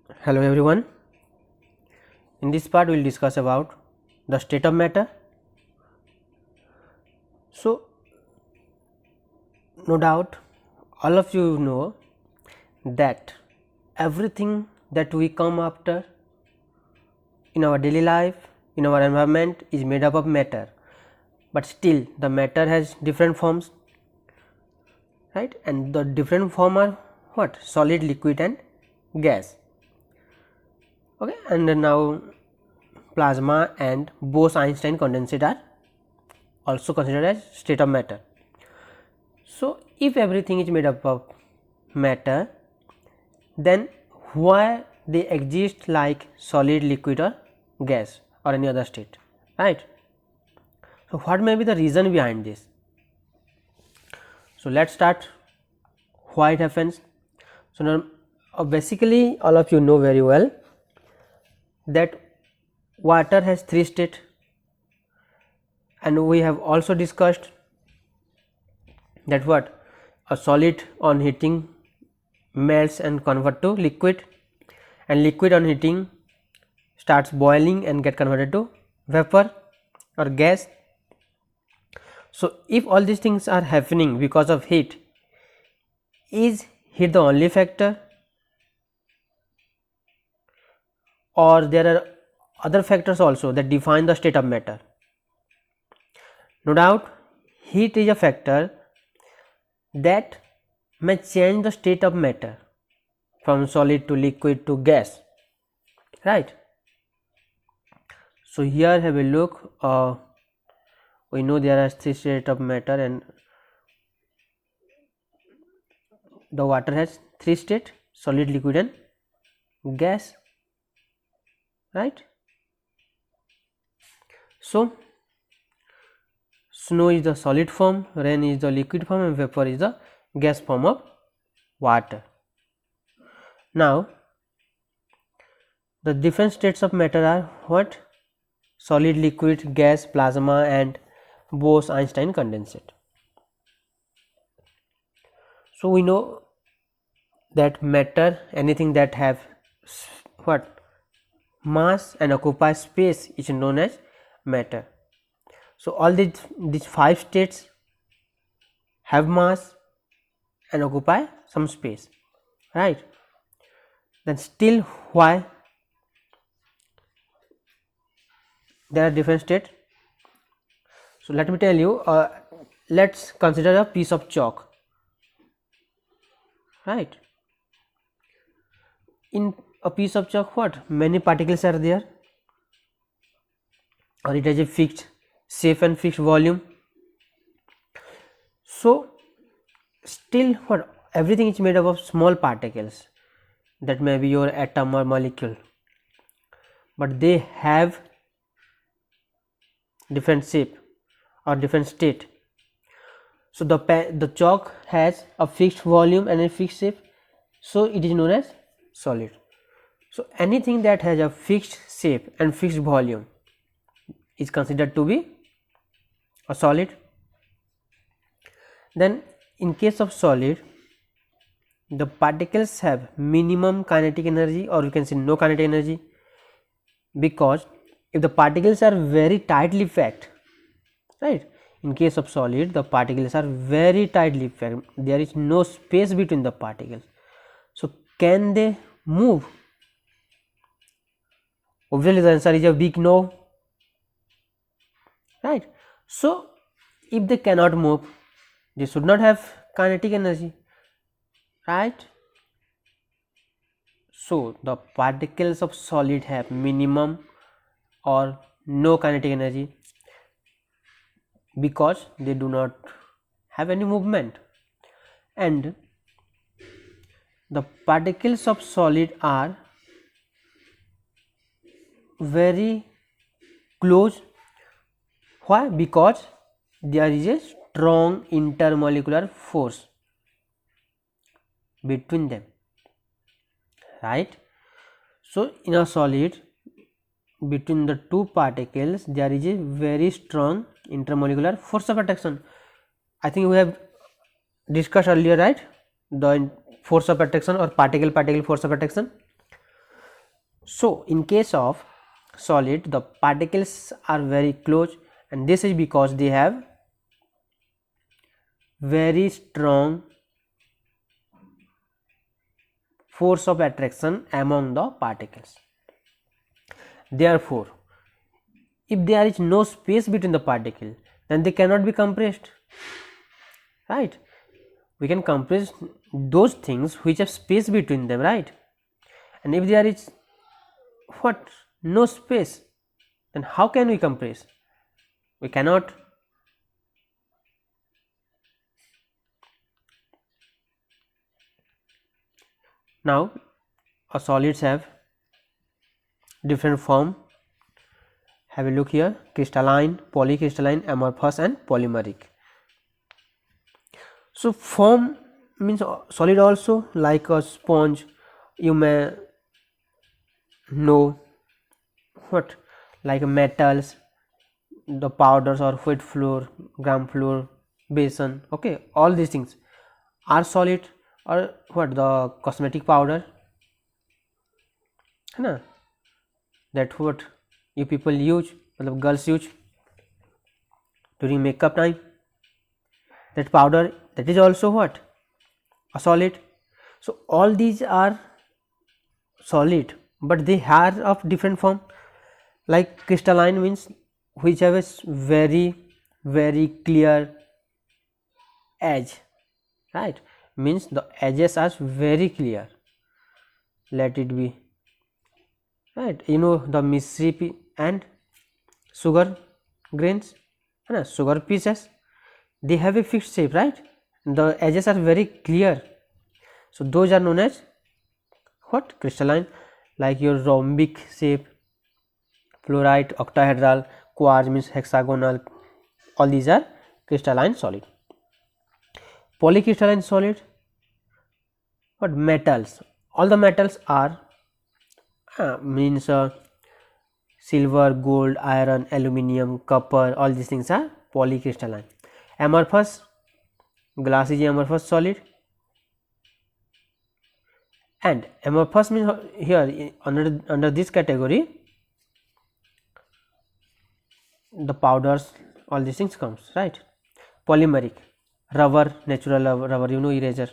Hello everyone. In this part we will discuss about the state of matter. So no doubt all of you know that everything that we come after in our daily life, in our environment is made up of matter, but still the matter has different forms, right, and the different form are what? Solid, liquid and gas. Okay, and then now plasma and Bose-Einstein condensate are also considered as state of matter. So, if everything is made up of matter, then why they exist like solid, liquid or gas or any other state, right? So, what may be the reason behind this? So, let us start why it happens. So, now basically all of you know very well that water has three states, and we have also discussed that what a solid on heating melts and convert to liquid, and liquid on heating starts boiling and get converted to vapor or gas. So, if all these things are happening because of heat, is heat the only factor, or there are other factors also that define the state of matter? No doubt heat is a factor that may change the state of matter from solid to liquid to gas, right. So, here have a look. We know there are three states of matter, and the water has three states: solid, liquid and gas, right. So, snow is the solid form, rain is the liquid form and vapor is the gas form of water. Now, the different states of matter are what? Solid, liquid, gas, plasma and Bose-Einstein condensate. So, we know that matter, anything that have what? Mass and occupy space is known as matter. So, all these five states have mass and occupy some space, right. Then still why there are different states? So, let me tell you, let us consider a piece of chalk, right. In a piece of chalk, what? Many particles are there, or it has a fixed shape and fixed volume. So, still what? Everything is made up of small particles, that may be your atom or molecule, but they have different shape or different state. So, the chalk has a fixed volume and a fixed shape, so it is known as solid. So, anything that has a fixed shape and fixed volume is considered to be a solid. Then in case of solid, the particles have minimum kinetic energy, or you can say no kinetic energy, because if the particles are very tightly packed, right, in case of solid the particles are very tightly packed, there is no space between the particles. So, can they move? Obviously, the answer is a big no, right. So, if they cannot move, they should not have kinetic energy, right. So, the particles of solid have minimum or no kinetic energy because they do not have any movement, and the particles of solid are very close. Why? Because there is a strong intermolecular force between them, right. So, in a solid, between the two particles there is a very strong intermolecular force of attraction. I think we have discussed earlier, right, the force of attraction or particle force of attraction. So in case of solid, the particles are very close, and this is because they have very strong force of attraction among the particles. Therefore, if there is no space between the particle, then they cannot be compressed, right? We can compress those things which have space between them, right? And if there is what, no space, then how can we compress? We cannot. Now solids have different form. Have a look here: crystalline, polycrystalline, amorphous and polymeric. So form means solid also, like a sponge. You may know what, like metals, the powders or wheat flour, gram flour, besan, okay, all these things are solid. Or what, the cosmetic powder, है ना, that what you people use, मतलब girls use during makeup time, that powder, that is also what, a solid. So all these are solid, but they are of different form. Like crystalline means which have a very clear edge, right? Means the edges are very clear. Let it be, right? You know the misri and sugar grains, sugar pieces, they have a fixed shape, right? The edges are very clear. So those are known as what, crystalline. Like your rhombic shape, fluorite, octahedral, quartz means hexagonal, all these are crystalline solid. Polycrystalline solid, what, metals, all the metals are means silver, gold, iron, aluminium, copper, all these things are polycrystalline. Amorphous, glass is amorphous solid, and amorphous means here under this category the powders, all these things comes, right? Polymeric, rubber, natural rubber, you know, eraser,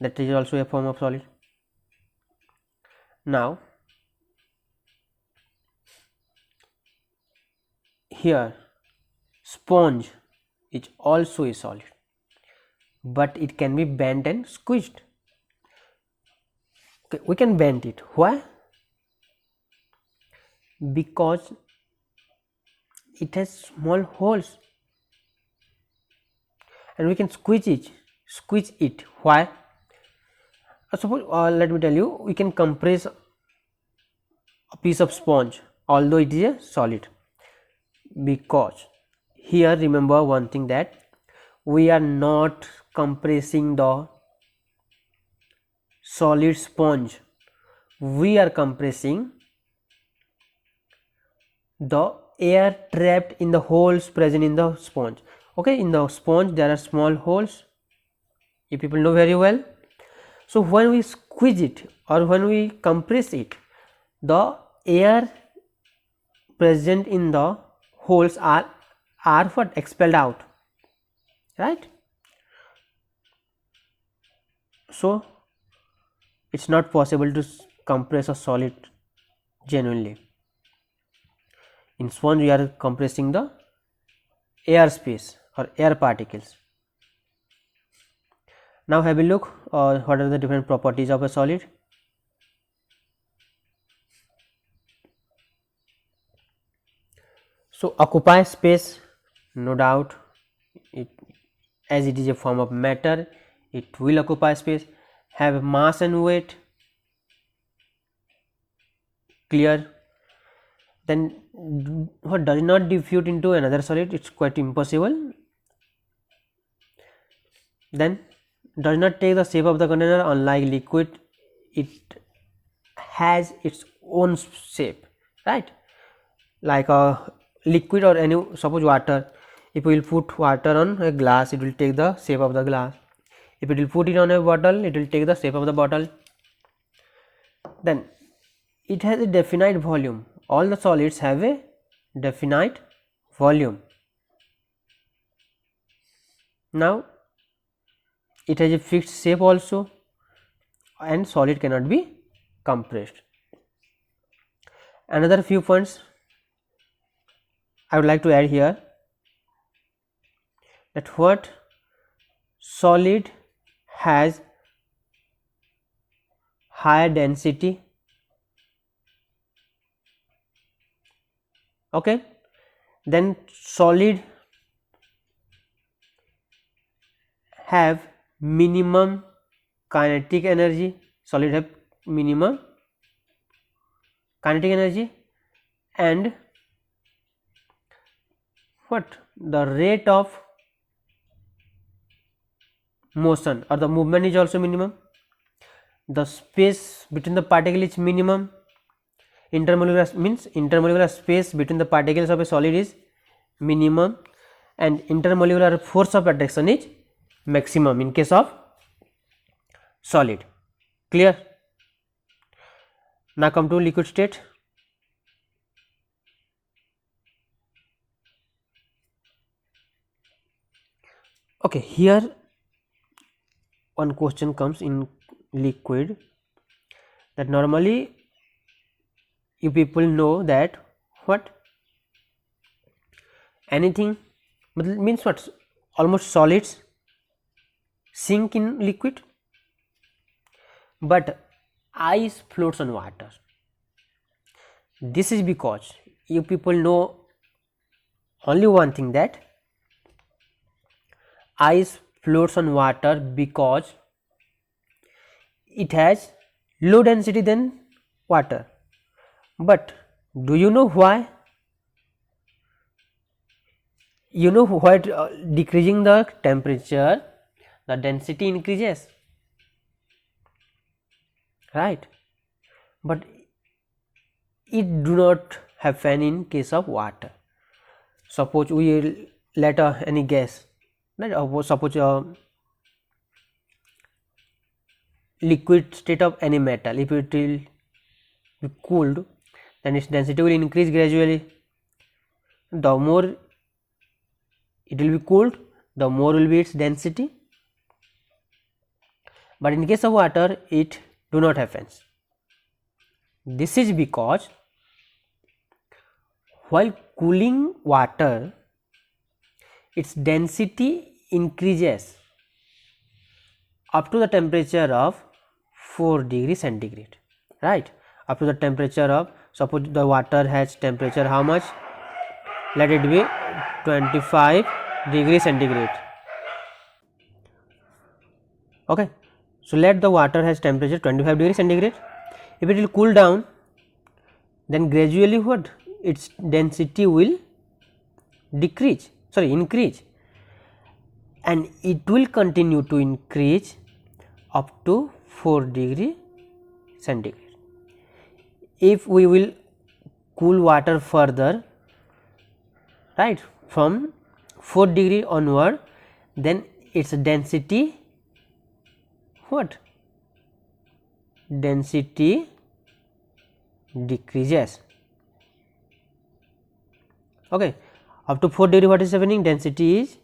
that is also a form of solid. Now here sponge is also a solid, but it can be bent and squeezed. Okay, we can bend it. Why? Because it has small holes, and we can squeeze it. Why? Suppose let me tell you, we can compress a piece of sponge although it is a solid, because here remember one thing, that we are not compressing the solid sponge, we are compressing the air trapped in the holes present in the sponge. Okay, in the sponge there are small holes, you people know very well. So when we squeeze it or when we compress it, the air present in the holes are what, expelled out, right? So it's not possible to compress a solid genuinely. In sponge we are compressing the air space or air particles. Now have a look what are the different properties of a solid. So occupy space, no doubt, as it is a form of matter, it will occupy space. Have mass and weight, clear. Then what, does not diffuse into another solid, it's quite impossible. Then does not take the shape of the container, unlike liquid, it has its own shape, right? Like a liquid or any, suppose water, if we will put water on a glass, it will take the shape of the glass. If it will put it on a bottle, it will take the shape of the bottle. Then it has a definite volume. All the solids have a definite volume. Now it has a fixed shape also, and solid cannot be compressed. Another few points I would like to add here, that what solid has higher density, okay, then solid have minimum kinetic energy, solid have minimum kinetic energy, and what the rate of motion or the movement is also minimum, the space between the particle is minimum, intermolecular means intermolecular space between the particles of a solid is minimum, and intermolecular force of attraction is maximum in case of solid. Clear? Now come to liquid state. Okay, here one question comes in liquid, that normally you people know that what anything means what, almost solids sink in liquid, but ice floats on water. This is because you people know only one thing, that ice floats on water because it has low density than water. But do you know why? You know what, decreasing the temperature, the density increases, right? But it do not happen in case of water. Suppose we will let any gas, right? Suppose liquid state of any metal, if it will be cooled, then its density will increase gradually. The more it will be cooled, the more will be its density. But in case of water, it do not happen. This is because while cooling water, its density increases up to the temperature of 4 degree centigrade, right? Up to the temperature of, suppose the water has temperature how much, let it be 25 degree centigrade, okay. So let the water has temperature 25 degree centigrade. If it will cool down, then gradually what, its density will increase, and it will continue to increase up to 4 degree centigrade. If we will cool water further, right, from 4 degree onward, then its density what, density decreases, okay. Up to 4 degree what is happening, density is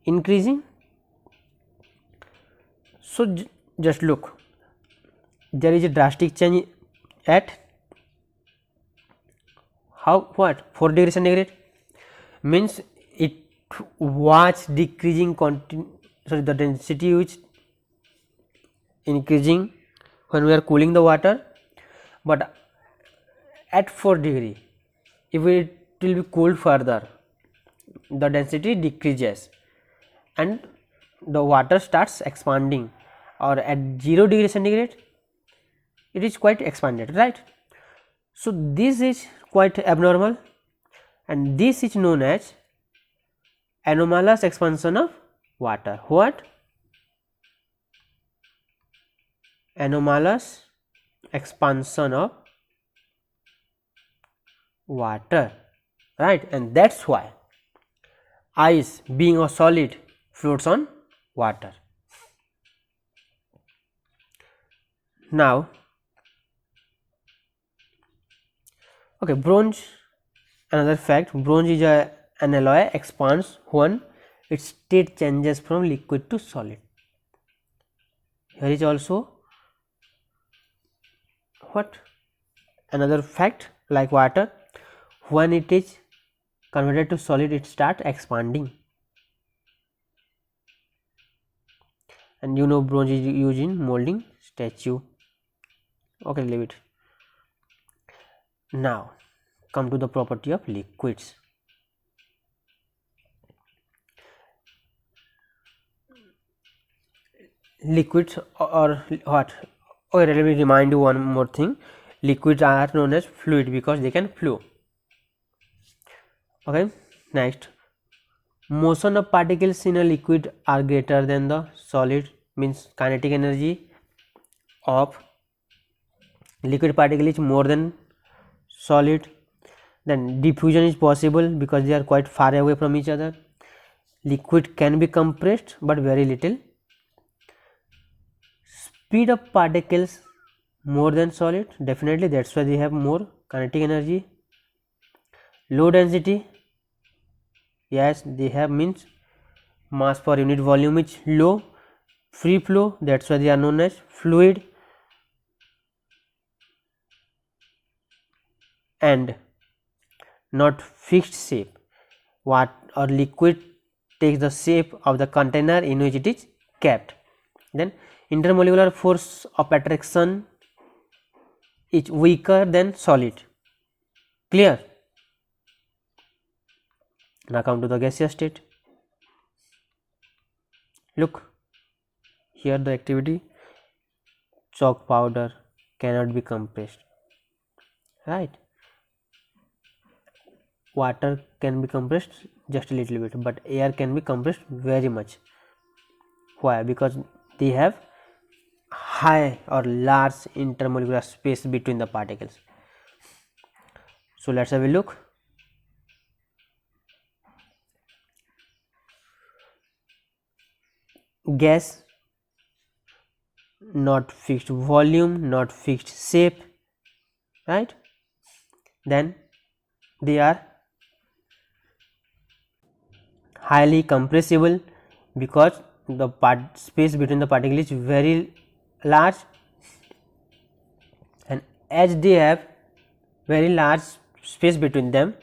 increasing. So just look, there is a drastic change at how, what, 4 degree centigrade, means it was decreasing the density which increasing when we are cooling the water, but at 4 degree, if it will be cooled further, the density decreases and the water starts expanding, or at 0 degree centigrade it is quite expanded, right. So this is quite abnormal, and this is known as anomalous expansion of water. What? Anomalous expansion of water, right. And that is why ice, being a solid, floats on water. Now Okay, bronze, another fact, bronze is an alloy expands when its state changes from liquid to solid. Here is also what? Another fact, like water, when it is converted to solid it starts expanding, and you know bronze is used in molding statue. Okay, leave it. Now come to the property of liquids. Liquids or what? Okay, let me remind you one more thing. Liquids are known as fluid because they can flow. Okay, next, motion of particles in a liquid are greater than the solid, means kinetic energy of liquid particle is more than solid. Then diffusion is possible because they are quite far away from each other. Liquid can be compressed but very little. Speed of particles more than solid, definitely, that's why they have more kinetic energy. Low density, yes, they have, means mass per unit volume is low. Free flow, that's why they are known as fluid. And not fixed shape, what or liquid takes the shape of the container in which it is kept. Then intermolecular force of attraction is weaker than solid. Clear? Now come to the gaseous state. Look here, the activity, chalk powder cannot be compressed, right? Water can be compressed just a little bit, but air can be compressed very much. Why? Because they have high or large intermolecular space between the particles. So let's have a look. Gas, not fixed volume, not fixed shape, right? Then they are highly compressible because the space between the particle is very large, and as they have very large space between them,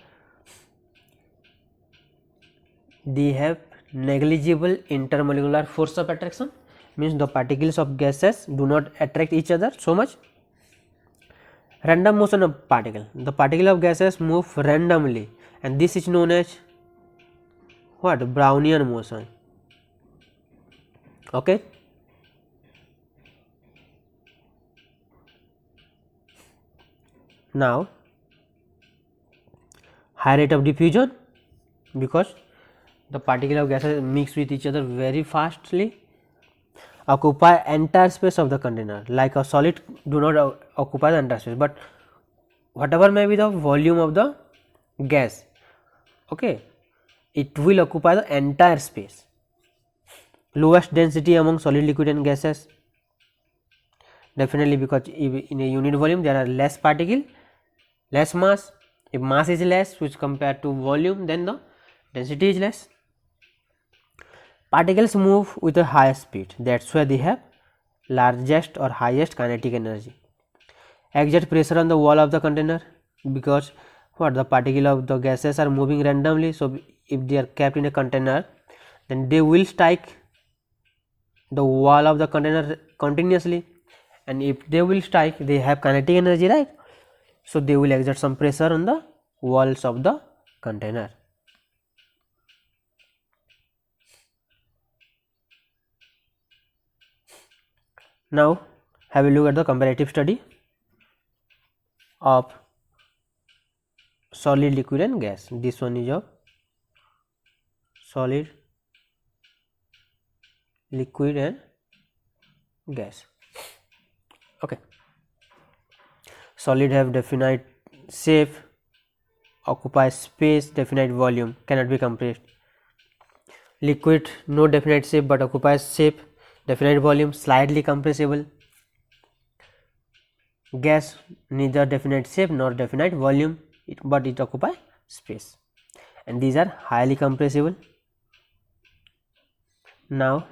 they have negligible intermolecular force of attraction, means the particles of gases do not attract each other so much. Random motion of particle, the particle of gases move randomly, and this is known as what? Brownian motion. Okay. Now high rate of diffusion, because the particle of gases mix with each other very fastly, occupy entire space of the container, like a solid do not occupy the entire space, but whatever may be the volume of the gas, okay, it will occupy the entire space. Lowest density among solid, liquid and gases, definitely, because in a unit volume there are less particle, less mass. If mass is less which compared to volume, then the density is less. Particles move with a higher speed, that's why they have largest or highest kinetic energy. Exert pressure on the wall of the container, because what? The particle of the gases are moving randomly, so if they are kept in a container, then they will strike the wall of the container continuously, and if they will strike, they have kinetic energy, right? So they will exert some pressure on the walls of the container. Now have a look at the comparative study of solid, liquid and gas. This one is of solid, liquid and gas. Okay. Solid have definite shape, occupy space, definite volume, cannot be compressed. Liquid, no definite shape but occupies shape, definite volume, slightly compressible. gas neither definite shape nor definite volume, but it occupy space, and these are highly compressible. Now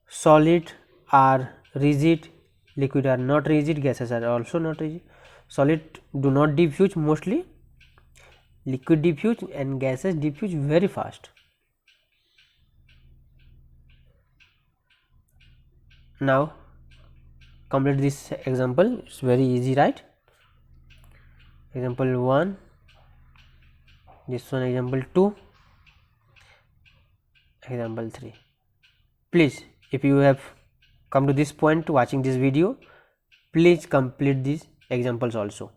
solid are rigid, liquid are not rigid, gases are also not rigid. Solid do not diffuse mostly, liquid diffuse, and gases diffuse very fast. Now complete this example, it's very easy, right? Example 1, this one example 2, example 3. Please, if you have come to this point watching this video, please complete these examples also.